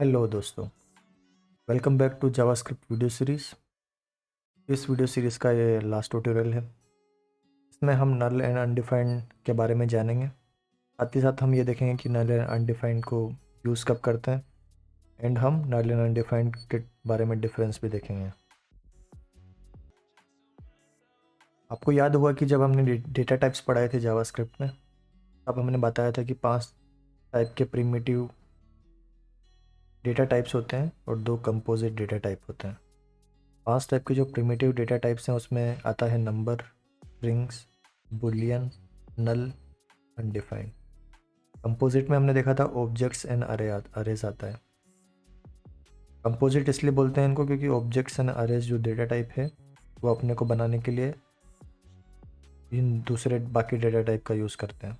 Hello दोस्तों, welcome back to JavaScript video series. इस video series का ये लास्ट ट्यूटोरियल है। इसमें हम नल एंड अनडिफाइंड के बारे में जानेंगे। साथ ही साथ हम ये देखेंगे कि नल एंड अनडिफाइंड को यूज़ कब करते हैं एंड हम नल एंड अनडिफाइंड के बारे में डिफरेंस भी देखेंगे। आपको याद होगा कि जब हमने डेटा टाइप्स पढ़ाए थे जावास्क्रिप्ट में, तब हमने बताया था कि 5 टाइप के प्रिमिटिव डेटा टाइप्स होते हैं और 2 कंपोजिट डेटा टाइप होते हैं। 5 टाइप के जो प्रिमिटिव डेटा टाइप्स हैं उसमें आता है नंबर, स्ट्रिंग्स, बुलियन, नल, अनडिफाइंड। कंपोजिट में हमने देखा था ऑब्जेक्ट्स एंड अरेज आता है। कंपोजिट इसलिए बोलते हैं इनको क्योंकि ऑब्जेक्ट्स एंड अरेज जो डेटा टाइप है वो अपने को बनाने के लिए इन दूसरे बाकी डेटा टाइप का यूज़ करते हैं।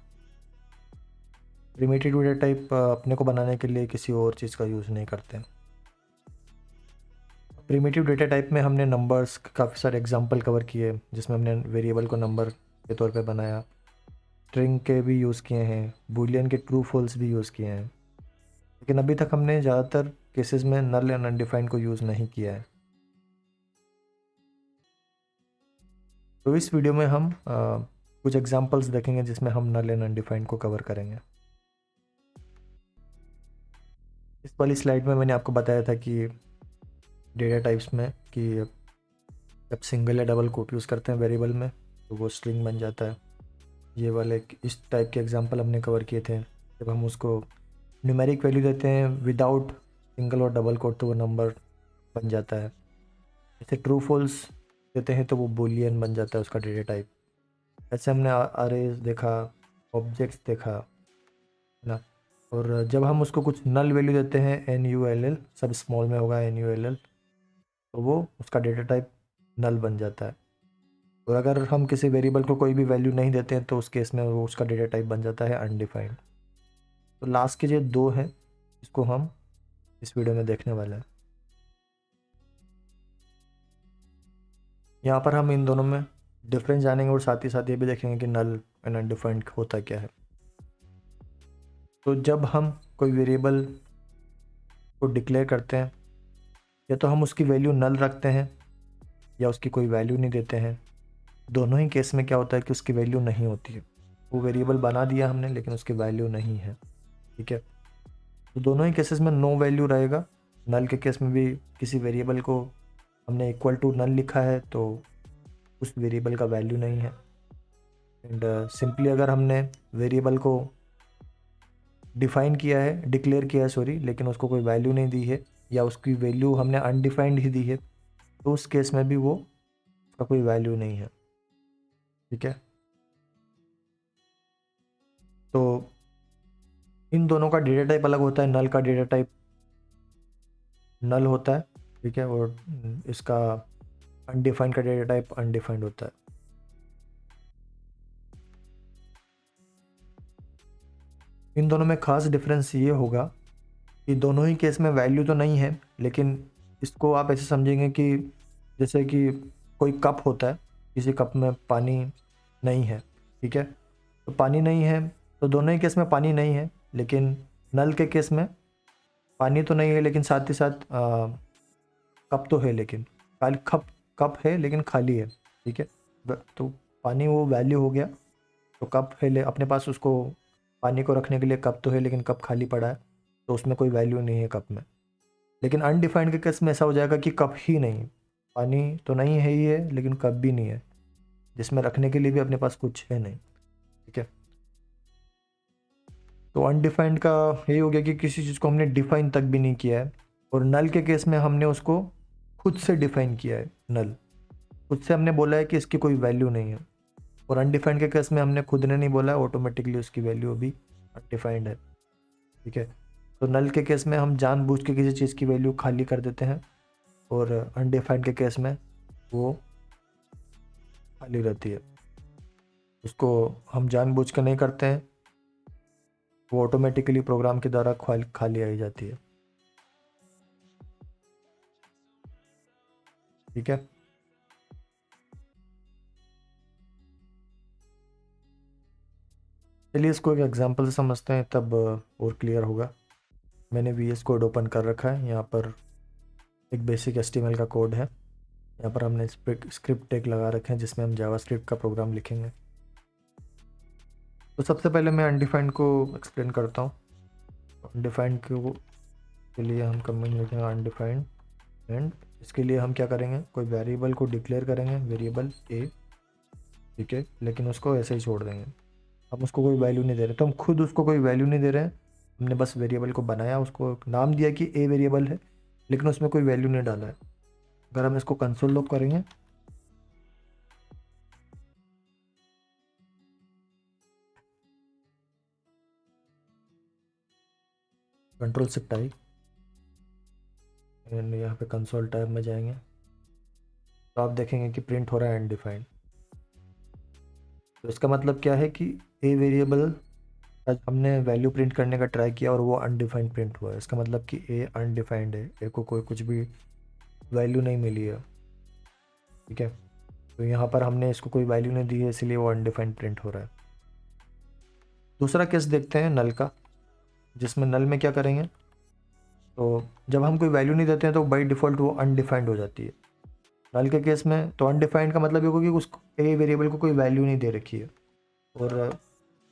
प्रिमिटिव डेटा टाइप अपने को बनाने के लिए किसी और चीज़ का यूज़ नहीं करते हैं। प्रिमिटिव डेटा टाइप में हमने नंबर्स काफ़ी सारे एग्जांपल कवर किए, जिसमें हमने वेरिएबल को नंबर के तौर पे बनाया, स्ट्रिंग के भी यूज़ किए हैं, बूलियन के ट्रू फॉल्स भी यूज़ किए हैं। लेकिन अभी तक हमने ज़्यादातर केसेस में नल एंड अनडिफाइंड को यूज़ नहीं किया है। तो इस वीडियो में हम कुछ एग्जांपल्स देखेंगे जिसमें हम नल एंड अनडिफाइंड को कवर करेंगे। इस वाली स्लाइड में मैंने आपको बताया था कि डेटा टाइप्स में कि जब सिंगल या डबल कोट यूज़ करते हैं वेरिएबल में तो वो स्ट्रिंग बन जाता है। ये वाले इस टाइप के एग्जांपल हमने कवर किए थे। जब हम उसको न्यूमेरिक वैल्यू देते हैं विदाउट सिंगल और डबल कोट तो वो नंबर बन जाता है। जैसे ट्रू फॉल्स देते हैं तो वो बूलियन बन जाता है उसका डेटा टाइप। ऐसे हमने अरेज देखा, ऑब्जेक्ट्स देखा, है ना। और जब हम उसको कुछ नल वैल्यू देते हैं NULL, सब स्मॉल में होगा NULL, तो वो उसका डेटा टाइप नल बन जाता है। और अगर हम किसी वेरिएबल को कोई भी वैल्यू नहीं देते हैं तो उस केस में वो उसका डेटा टाइप बन जाता है अनडिफाइंड। तो लास्ट के जो 2 हैं इसको हम इस वीडियो में देखने वाले हैं। यहाँ पर हम इन दोनों में डिफरेंस जानेंगे और साथ ही साथ ये भी देखेंगे कि नल एंड अनडिफाइंड होता क्या है। तो जब हम कोई वेरिएबल को डिक्लेयर करते हैं, या तो हम उसकी वैल्यू नल रखते हैं या उसकी कोई वैल्यू नहीं देते हैं। दोनों ही केस में क्या होता है कि उसकी वैल्यू नहीं होती है। वो वेरिएबल बना दिया हमने लेकिन उसकी वैल्यू नहीं है। ठीक है, तो दोनों ही केसेस में नो वैल्यू रहेगा। नल के केस में भी किसी वेरिएबल को हमने इक्वल टू नल लिखा है तो उस वेरिएबल का वैल्यू नहीं है। एंड सिंपली अगर हमने वेरिएबल को डिफाइन किया है, डिक्लेयर किया है सॉरी, लेकिन उसको कोई वैल्यू नहीं दी है या उसकी वैल्यू हमने अनडिफाइंड ही दी है, तो उस केस में भी वो उसका कोई वैल्यू नहीं है। ठीक है, तो इन दोनों का डेटा टाइप अलग होता है। नल का डेटा टाइप नल होता है, ठीक है, और इसका अनडिफाइंड का डेटा टाइप अनडिफाइंड होता है। इन दोनों में खास डिफरेंस ये होगा कि दोनों ही केस में वैल्यू तो नहीं है, लेकिन इसको आप ऐसे समझेंगे कि जैसे कि कोई कप होता है, किसी कप में पानी नहीं है। ठीक है, तो पानी नहीं है, तो दोनों ही केस में पानी नहीं है, लेकिन नल के केस में पानी तो नहीं है लेकिन साथ ही साथ कप तो है, लेकिन खाली कप है लेकिन खाली है। ठीक है, तो पानी वो वैल्यू हो गया। तो कप है ले अपने पास, उसको पानी को रखने के लिए कप तो है लेकिन कप खाली पड़ा है, तो उसमें कोई वैल्यू नहीं है कप में। लेकिन अनडिफाइंड के केस में ऐसा हो जाएगा कि कप ही नहीं, पानी तो नहीं है ही है लेकिन कप भी नहीं है, जिसमें रखने के लिए भी अपने पास कुछ है नहीं। ठीक है, तो अनडिफाइंड का यही हो गया कि किसी चीज़ को हमने डिफाइन तक भी नहीं किया है। और नल के केस में हमने उसको खुद से डिफाइन किया है। नल खुद से हमने बोला है कि इसकी कोई वैल्यू नहीं है, और अनडिफाइंड के केस में हमने खुद ने नहीं बोला है, ऑटोमेटिकली उसकी वैल्यू भी अनडिफाइंड है। ठीक है, तो नल के केस में हम जानबूझ के किसी चीज़ की वैल्यू खाली कर देते हैं, और अनडिफाइंड के केस में वो खाली रहती है। उसको हम जानबूझ के नहीं करते हैं, वो ऑटोमेटिकली प्रोग्राम के द्वारा खाली आई जाती है। ठीक है, चलिए इसको एक एग्जांपल से समझते हैं, तब और क्लियर होगा। मैंने VS कोड ओपन कर रखा है। यहाँ पर एक बेसिक HTML का कोड है। यहाँ पर हमने स्क्रिप्ट टैग लगा रखे हैं जिसमें हम जावास्क्रिप्ट का प्रोग्राम लिखेंगे। तो सबसे पहले मैं अनडिफाइंड को एक्सप्लेन करता हूँ। अनडिफाइंड के लिए हम कमेंट लिखेंगे अनडिफाइंड, एंड इसके लिए हम क्या करेंगे, कोई वेरिएबल को डिक्लेयर करेंगे, वेरिएबल ए, ठीक है, लेकिन उसको ऐसे ही छोड़ देंगे। हम उसको कोई वैल्यू नहीं दे रहे, तो हम खुद उसको कोई वैल्यू नहीं दे रहे हैं। हमने बस वेरिएबल को बनाया, उसको नाम दिया कि ए वेरिएबल है, लेकिन उसमें कोई वैल्यू नहीं डाला है। अगर हम इसको कंसोल लॉग करेंगे, कंट्रोल शिफ्ट आई, एंड यहाँ पे कंसोल टैब में जाएंगे तो आप देखेंगे कि प्रिंट हो रहा है अनडिफाइंड। तो इसका मतलब क्या है कि ए वेरिएबल हमने वैल्यू प्रिंट करने का ट्राई किया और वो अनडिफाइंड प्रिंट हुआ है। इसका मतलब कि ए अनडिफाइंड है, ए को कोई कुछ भी वैल्यू नहीं मिली है, ठीक है। तो यहाँ पर हमने इसको कोई वैल्यू नहीं दी है, इसलिए वो अनडिफाइंड प्रिंट हो रहा है। दूसरा केस देखते हैं नल का, जिसमें नल में क्या करेंगे, तो जब हम कोई वैल्यू नहीं देते हैं तो बाई डिफ़ॉल्ट वो अनडिफाइंड हो जाती है। नल के केस में तो अनडिफाइंड का मतलब ये होगा कि उसको ए वेरिएबल को कोई वैल्यू नहीं दे रखी है, और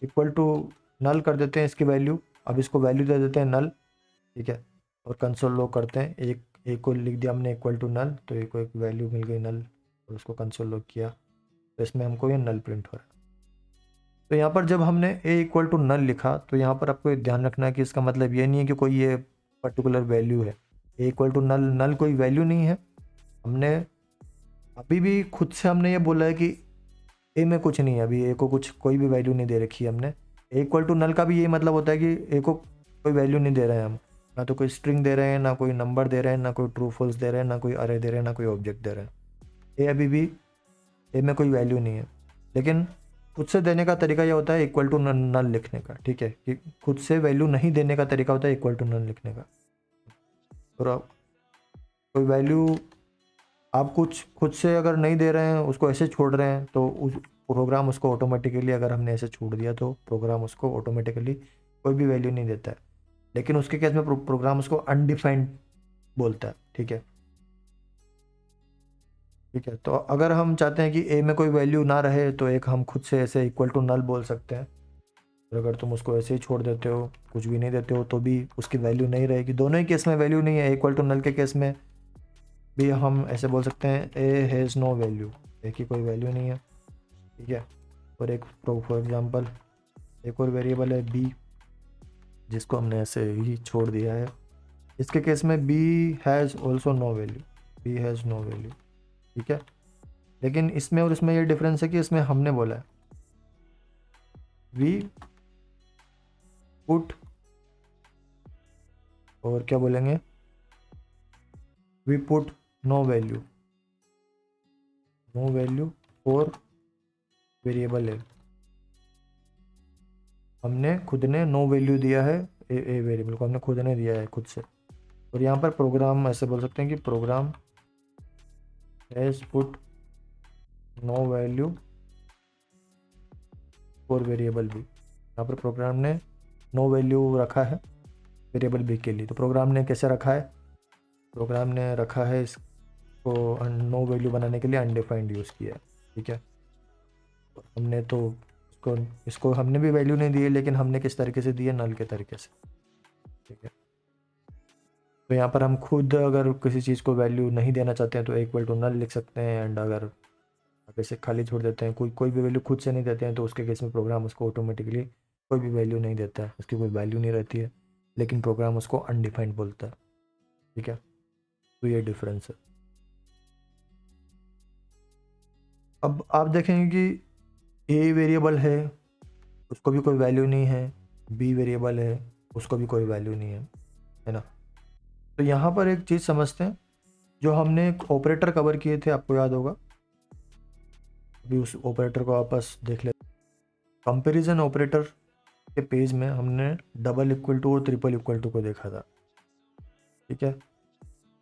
इक्वल टू नल कर देते हैं इसकी वैल्यू। अब इसको वैल्यू दे देते हैं नल, ठीक है, और कंसोल लॉग करते हैं। एक को लिख दिया हमने इक्वल टू नल, तो एक को एक वैल्यू मिल गई नल, और उसको कंसोल लॉग किया, तो इसमें हमको ये नल प्रिंट हो रहा है। तो यहाँ पर जब हमने ए इक्वल टू नल लिखा, तो यहाँ पर आपको ध्यान रखना है कि इसका मतलब ये नहीं है कि कोई ये पर्टिकुलर वैल्यू है। ए इक्वल टू नल, नल कोई वैल्यू नहीं है। हमने अभी भी खुद से हमने ये बोला है कि ए में कुछ नहीं है, अभी ए को कुछ कोई भी वैल्यू नहीं दे रखी है हमने। ए इक्वल टू नल का भी ये मतलब होता है कि ए को कोई वैल्यू नहीं दे रहे हैं हम, ना तो कोई स्ट्रिंग दे रहे हैं, ना कोई नंबर दे रहे हैं, ना कोई ट्रू फॉल्स दे रहे हैं, ना कोई अरे दे रहे हैं, ना कोई ऑब्जेक्ट दे रहे हैं। ए अभी भी ए में कोई वैल्यू नहीं है, लेकिन खुद से देने का तरीका यह होता है इक्वल टू नल लिखने का, ठीक है, कि खुद से वैल्यू नहीं देने का तरीका होता है इक्वल टू नल लिखने का। और आप कोई वैल्यू आप कुछ खुद से अगर नहीं दे रहे हैं, उसको ऐसे छोड़ रहे हैं, तो उस प्रोग्राम उसको ऑटोमेटिकली, अगर हमने ऐसे छोड़ दिया तो प्रोग्राम उसको ऑटोमेटिकली कोई भी वैल्यू नहीं देता है। लेकिन उसके केस में प्रोग्राम उसको अनडिफाइंड बोलता है, ठीक है, ठीक है। तो अगर हम चाहते हैं कि ए में कोई वैल्यू ना रहे, तो एक हम खुद से ऐसे इक्वल टू नल बोल सकते हैं। और अगर तुम उसको ऐसे ही छोड़ देते हो, कुछ भी नहीं देते हो, तो भी उसकी वैल्यू नहीं रहेगी। दोनों ही केस में वैल्यू नहीं है। इक्वल टू नल के केस में भी हम ऐसे बोल सकते हैं ए हैज़ नो वैल्यू, ए की कोई वैल्यू नहीं है, ठीक है। और एक फॉर एग्जांपल एक और वेरिएबल है बी, जिसको हमने ऐसे ही छोड़ दिया है। इसके केस में B has also no value, B has no value, ठीक है। लेकिन इसमें और इसमें ये डिफरेंस है कि इसमें हमने बोला है वी पुट, और क्या बोलेंगे, we put no value, no value for variable है। हमने खुद ने नो वैल्यू दिया है ए वेरिएबल को, हमने खुद ने दिया है खुद से। और यहाँ पर प्रोग्राम ऐसे बोल सकते हैं कि program has put no value for variable B. यहाँ पर प्रोग्राम ने नो वैल्यू रखा है वेरिएबल बी के लिए। तो प्रोग्राम ने कैसे रखा है, प्रोग्राम ने रखा है इसको नो वैल्यू बनाने के लिए अनडिफाइंड यूज़ किया है, ठीक है। हमने तो इसको हमने भी वैल्यू नहीं दी है, लेकिन हमने किस तरीके से दी है, नल के तरीके से, ठीक है। तो यहाँ पर हम खुद अगर किसी चीज़ को वैल्यू नहीं देना चाहते हैं तो इक्वल टू नल लिख सकते हैं। एंड अगर आप इसे खाली छोड़ देते हैं, कोई भी वैल्यू खुद से नहीं देते हैं, तो उसके केस में प्रोग्राम उसको ऑटोमेटिकली कोई भी वैल्यू नहीं देता है, उसकी कोई वैल्यू नहीं रहती है, लेकिन प्रोग्राम उसको अनडिफाइंड बोलता है, ठीक है। तो ये डिफरेंस है। अब आप देखेंगे कि ए वेरिएबल है, उसको भी कोई वैल्यू नहीं है, बी वेरिएबल है, उसको भी कोई वैल्यू नहीं है ना। तो यहाँ पर एक चीज़ समझते हैं, जो हमने एक ऑपरेटर कवर किए थे, आपको याद होगा, अभी उस ऑपरेटर को आपस देख ले। कंपैरिजन ऑपरेटर के पेज में हमने डबल इक्वल टू और ट्रिपल इक्वल टू को देखा था, ठीक है।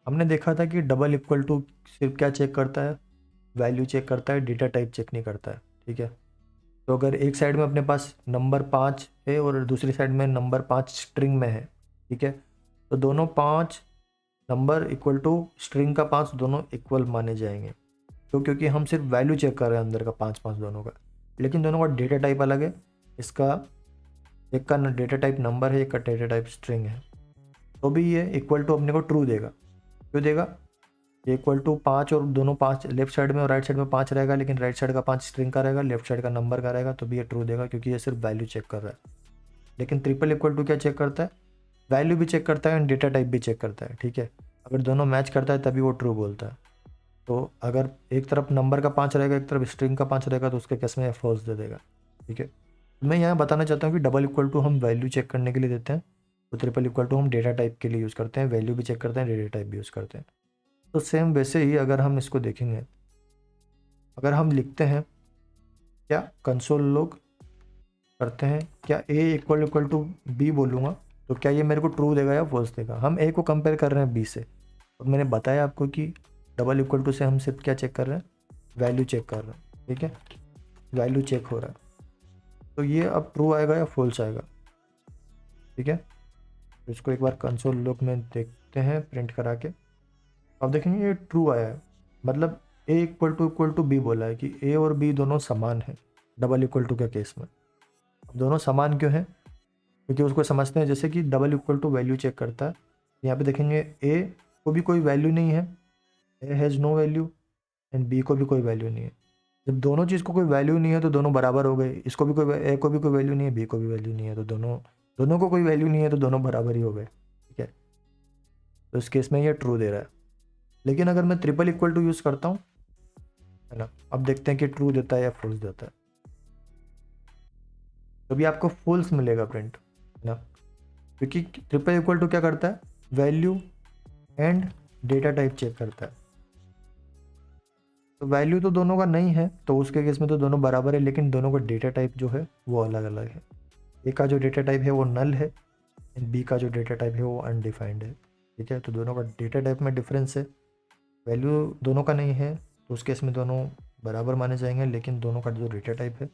हमने देखा था कि डबल इक्वल टू सिर्फ क्या चेक करता है, वैल्यू चेक करता है, डेटा टाइप चेक नहीं करता है, ठीक है। तो अगर एक साइड में अपने पास नंबर 5 है और दूसरी साइड में नंबर 5 स्ट्रिंग में है, ठीक है, तो दोनों 5 नंबर इक्वल टू स्ट्रिंग का 5 दोनों इक्वल माने जाएंगे। तो क्योंकि हम सिर्फ वैल्यू चेक कर रहे हैं अंदर का 5 दोनों का, लेकिन दोनों का डेटा टाइप अलग है। इसका एक का डेटा टाइप नंबर है, एक का डेटा टाइप स्ट्रिंग है, तो भी ये इक्वल टू अपने को ट्रू देगा। क्यों देगा? ये इक्वल टू 5 और दोनों 5 लेफ्ट साइड में और राइट साइड में 5 रहेगा, लेकिन राइट साइड का 5 स्ट्रिंग का रहेगा, लेफ्ट साइड का नंबर का रहेगा, तो भी ये ट्रू देगा क्योंकि ये सिर्फ वैल्यू चेक कर रहा है। लेकिन ट्रिपल इक्वल टू क्या चेक करता है? वैल्यू भी चेक करता है एंड डेटा टाइप भी चेक करता है। ठीक है, अगर दोनों मैच करता है तभी वो ट्रू बोलता है। तो अगर एक तरफ नंबर का 5 रहेगा, एक तरफ स्ट्रिंग का 5 रहेगा, तो उसके केस में फॉल्स दे देगा। ठीक है, मैं यहाँ बताना चाहता हूँ कि डबल इक्वल टू हम वैल्यू चेक करने के लिए देते हैं, तो ट्रिपल इक्वल टू हम डेटा टाइप के लिए यूज़ करते हैं, वैल्यू भी चेक करते हैं, डेटा टाइप भी यूज़ करते हैं। तो सेम वैसे ही अगर हम इसको देखेंगे, अगर हम लिखते हैं क्या कंसोल लॉग करते हैं, क्या ए इक्वल इक्वल टू बी बोलूँगा, तो क्या ये मेरे को ट्रू देगा या फॉल्स देगा? हम ए को कंपेयर कर रहे हैं बी से, और मैंने बताया आपको कि डबल इक्वल टू से हम सिर्फ क्या चेक कर रहे हैं? वैल्यू चेक कर रहे हैं। ठीक है, वैल्यू चेक हो रहा है, तो ये अब ट्रू आएगा या फॉल्स आएगा? ठीक है, तो इसको एक बार कंसोल लॉग में देखते हैं प्रिंट करा के। अब देखेंगे ये ट्रू आया है, मतलब ए इक्वल टू बी बोला है कि ए और बी दोनों समान है डबल इक्वल टू के केस में। अब दोनों समान क्यों है? क्योंकि उसको समझते हैं जैसे कि double equal to value check करता है। यहाँ पे देखेंगे ए को भी कोई वैल्यू नहीं है, A has no value, and B को भी कोई वैल्यू नहीं है। जब दोनों चीज़ को कोई वैल्यू नहीं है तो दोनों बराबर हो गए। इसको भी कोई ए को भी कोई वैल्यू नहीं है, बी को भी वैल्यू नहीं है, तो दोनों दोनों को कोई वैल्यू नहीं है, तो दोनों बराबर ही हो गए। ठीक है, तो इस केस में ये ट्रू दे रहा है। लेकिन अगर मैं ट्रिपल इक्वल टू यूज़ करता हूँ, है ना, अब देखते हैं कि ट्रू देता है या फॉल्स देता है। तो भी आपको फॉल्स मिलेगा प्रिंट, है ना, क्योंकि ट्रिपल इक्वल टू क्या करता है? Value and data type check करता है। तो वैल्यू तो दोनों का नहीं है, तो उसके केस में तो दोनों बराबर है, लेकिन दोनों का डेटा टाइप जो है वो अलग अलग है। ए का जो डेटा टाइप है वो नल है, एंड बी का जो डेटा टाइप है वो अनडिफाइंड है। ठीक है, तो दोनों का डेटा टाइप में डिफरेंस है, वैल्यू दोनों का नहीं है, तो उस केस में दोनों बराबर माने जाएंगे, लेकिन दोनों का जो डेटा टाइप है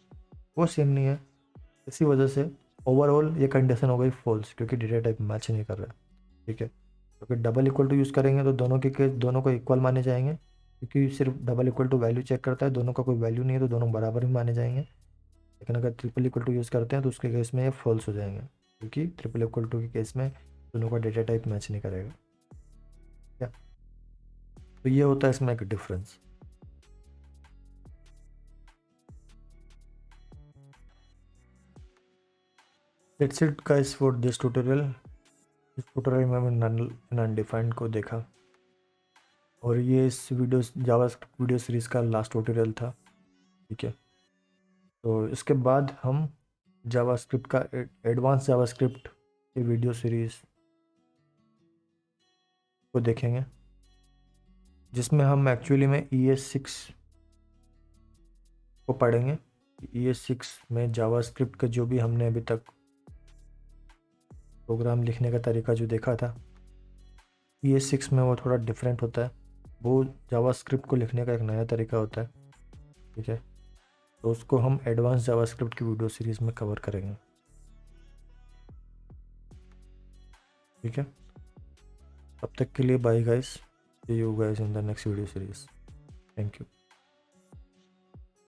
वो सेम नहीं है। इसी वजह से ओवरऑल ये कंडीशन हो गई फॉल्स, क्योंकि डेटा टाइप मैच नहीं कर रहा है। ठीक है, क्योंकि डबल इक्वल टू यूज़ करेंगे तो दोनों के केस दोनों को इक्वल माने जाएंगे, क्योंकि सिर्फ double equal to value check करता है, दोनों का कोई वैल्यू नहीं है, तो दोनों बराबर ही माने जाएंगे। लेकिन अगर ट्रिपल इक्वल टू यूज़ करते हैं तो उसके केस में ये फॉल्स हो जाएंगे, क्योंकि ट्रिपल इक्वल टू के केस में दोनों का डेटा टाइप मैच नहीं करेगा। क्या? तो ये होता है इसमें एक difference. That's it guys for this tutorial। इस ट्यूटोरियल में हमने अनडिफाइंड को देखा, और ये इस जावास्क्रिप्ट वीडियो सीरीज़ का लास्ट ट्यूटोरियल था। ठीक है, तो इसके बाद हम जावास्क्रिप्ट का एडवांस जावास्क्रिप्ट की वीडियो सीरीज़ को देखेंगे, जिसमें हम एक्चुअली में ES6 को पढ़ेंगे। ES6 में जावास्क्रिप्ट का जो भी हमने अभी तक प्रोग्राम लिखने का तरीका जो देखा था, ES6 में वो थोड़ा डिफरेंट होता है। वो जावास्क्रिप्ट को लिखने का एक नया तरीका होता है। ठीक है, तो उसको हम एडवांस जावास्क्रिप्ट की वीडियो सीरीज़ में कवर करेंगे। ठीक है, तब तक के लिए bye guys, see you guys in the next video series. Thank you.